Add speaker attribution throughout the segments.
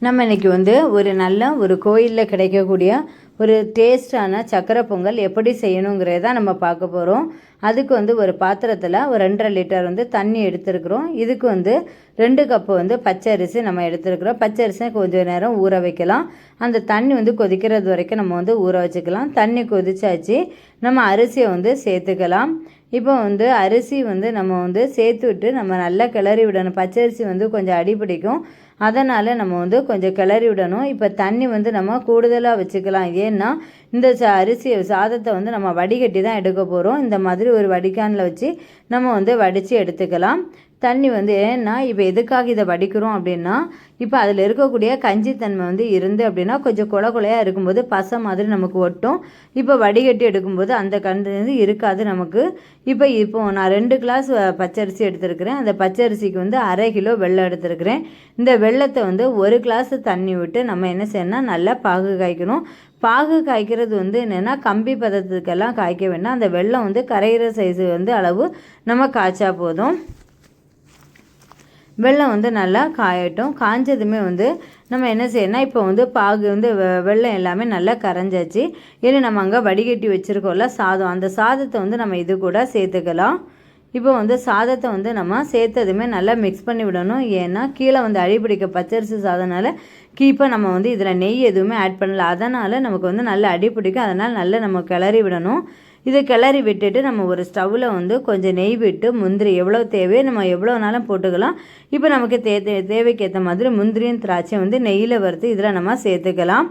Speaker 1: நம்ம இன்றைக்கி ஒரு நல்ல ஒரு கோயிலில் கிடைக்கக்கூடிய ஒரு டேஸ்டான சக்கரை பொங்கல் எப்படி செய்யணுங்கிறத நம்ம பார்க்க போகிறோம். அதுக்கு ஒரு பாத்திரத்தில் ஒரு 2.5 லிட்டர் தண்ணி எடுத்துருக்குறோம். இதுக்கு 2 கப்பு பச்சை அரிசி நம்ம எடுத்துருக்குறோம். பச்சை அரிசி கொஞ்சம் நேரம் ஊற வைக்கலாம். அந்த தண்ணி கொதிக்கிறது வரைக்கும் நம்ம ஊற வச்சுக்கலாம். தண்ணி கொதிச்சாச்சு, நம்ம அரிசியை சேர்த்துக்கலாம். இப்போ அரிசி நம்ம சேர்த்து விட்டு நம்ம நல்லா கிளறி விடணும். பச்சை அரிசி கொஞ்சம் அடி பிடிக்கும், அதனால் நம்ம கொஞ்சம் கிளறி விடணும். இப்போ தண்ணி நம்ம கூடுதலாக வச்சுக்கலாம். ஏன்னா இந்த அரிசி சாதத்தை நம்ம வடிகட்டி தான் எடுக்க போகிறோம். இந்த மாதிரி ஒரு வடிகானில் வச்சு நம்ம வடித்து எடுத்துக்கலாம். தண்ணி ஏன்னா இப்போ எதுக்காக இதை வடிக்கிறோம் அப்படின்னா, இப்போ அதில் இருக்கக்கூடிய கஞ்சித்தன்மை இருந்து அப்படின்னா கொஞ்சம் குலையாக இருக்கும்போது பசை மாதிரி நமக்கு ஒட்டும். இப்போ வடிகட்டி எடுக்கும்போது அந்த கண்டு இருக்காது நமக்கு. இப்போ நான் 2 கிளாஸ் பச்சரிசி எடுத்துருக்கிறேன். அந்த பச்சரிசிக்கு 1/2 கிலோ வெல்லம் எடுத்துருக்கிறேன். இந்த வெல்லத்தை 1 கிளாஸ் தண்ணி விட்டு நம்ம என்ன செய்யணும்னா நல்லா பாகு காய்க்கணும். பாகு காய்க்கிறது என்னென்னா கம்பி பதத்துக்கெல்லாம் காய்க்க வேண்டாம். அந்த வெல்லம் கரையிற சைஸு அளவு நம்ம காய்ச்சா போதும். வெல்லம் நல்லா காயட்டும். காய்ஞ்சதுமே நம்ம என்ன செய்யணும், இப்போ பாகு வெல்லம் எல்லாமே நல்லா கரைஞ்சாச்சு. ஏன்னா நம்ம அங்கே வடிகட்டி வச்சுருக்கோம்ல சாதம், அந்த சாதத்தை நம்ம இது கூட சேர்த்துக்கலாம். இப்போ சாதத்தை நம்ம சேர்த்ததுமே நல்லா மிக்ஸ் பண்ணி விடணும். ஏன்னா கீழே அடிப்பிடிக்க பச்சரிசி சாதனால இப்போ நம்ம இதில் நெய் எதுவுமே ஆட் பண்ணல, அதனால் நமக்கு நல்லா அடிப்பிடிக்கும். அதனால் நல்லா நம்ம கிளறி விடணும். இதை கிளறி விட்டுட்டு நம்ம ஒரு ஸ்டவ்வில் கொஞ்சம் நெய் விட்டு முந்திரி எவ்வளோ தேவையோ நம்ம எவ்வளோ நாளும் போட்டுக்கலாம். இப்போ நமக்கு தேவைக்கு ஏற்ற மாதிரி முந்திரியும் திராட்சை நெய்யில் வறுத்து இதில் நம்ம சேர்த்துக்கலாம்.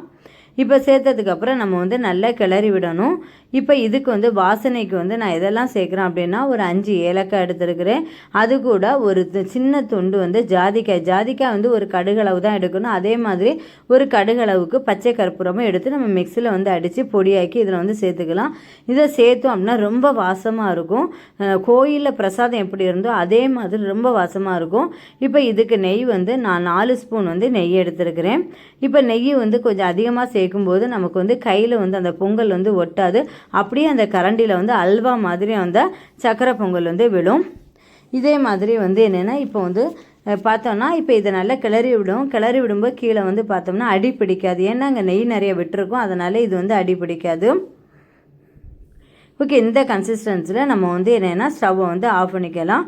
Speaker 1: இப்போ சேர்த்ததுக்கப்புறம் நம்ம நல்லா கிளறி விடணும். இப்போ இதுக்கு வாசனைக்கு நான் எதெல்லாம் சேர்க்குறேன் அப்படின்னா, ஒரு 5 ஏலக்காய் எடுத்துருக்கிறேன். அது கூட ஒரு சின்ன துண்டு ஜாதிக்காய் ஒரு கடுகளவு தான் எடுக்கணும். அதே மாதிரி ஒரு கடுகளவுக்கு பச்சை கற்பூரமும் எடுத்து நம்ம மிக்சியில் அடித்து பொடியாக்கி இதில் சேர்த்துக்கலாம். இதை சேர்த்தோம் அப்படின்னா ரொம்ப வாசமாக இருக்கும். கோயிலில் பிரசாதம் எப்படி இருந்தோ அதே மாதிரி ரொம்ப வாசமாக இருக்கும். இப்போ இதுக்கு நெய் நான் 4 ஸ்பூன் நெய் எடுத்துருக்கிறேன். இப்போ நெய் கொஞ்சம் அதிகமாக சேர்க்கும்போது நமக்கு கையில் அந்த பொங்கல் ஒட்டாது. அப்படியே அந்த கரண்டியில் அல்வா மாதிரி அந்த சக்கரை பொங்கல் விழும். இதே மாதிரி என்னென்னா இப்போ பார்த்தோம்னா இப்போ இதை நல்லா கிளறி விடும்போது கீழே பார்த்தோம்னா அடி பிடிக்காது. ஏன்னா அங்கே நெய் நிறைய விட்டுருக்கும், அதனால் இது அடி பிடிக்காது. ஓகே, இந்த கன்சிஸ்டன்சியில் நம்ம என்னென்னா ஸ்டவ்வை ஆஃப் பண்ணிக்கலாம்.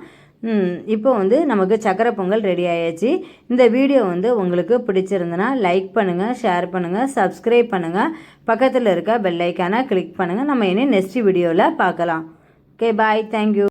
Speaker 1: இப்போ நமக்கு சக்கரை பொங்கல் ரெடி ஆயாச்சு. இந்த வீடியோ உங்களுக்கு பிடிச்சிருந்தனா லைக் பண்ணுங்கள், ஷேர் பண்ணுங்கள், சப்ஸ்கிரைப் பண்ணுங்கள், பக்கத்தில் இருக்க பெல் ஐக்கானை கிளிக் பண்ணுங்கள். நம்ம இனி நெக்ஸ்ட் வீடியோவில் பார்க்கலாம். ஓகே, பாய், தேங்க்யூ.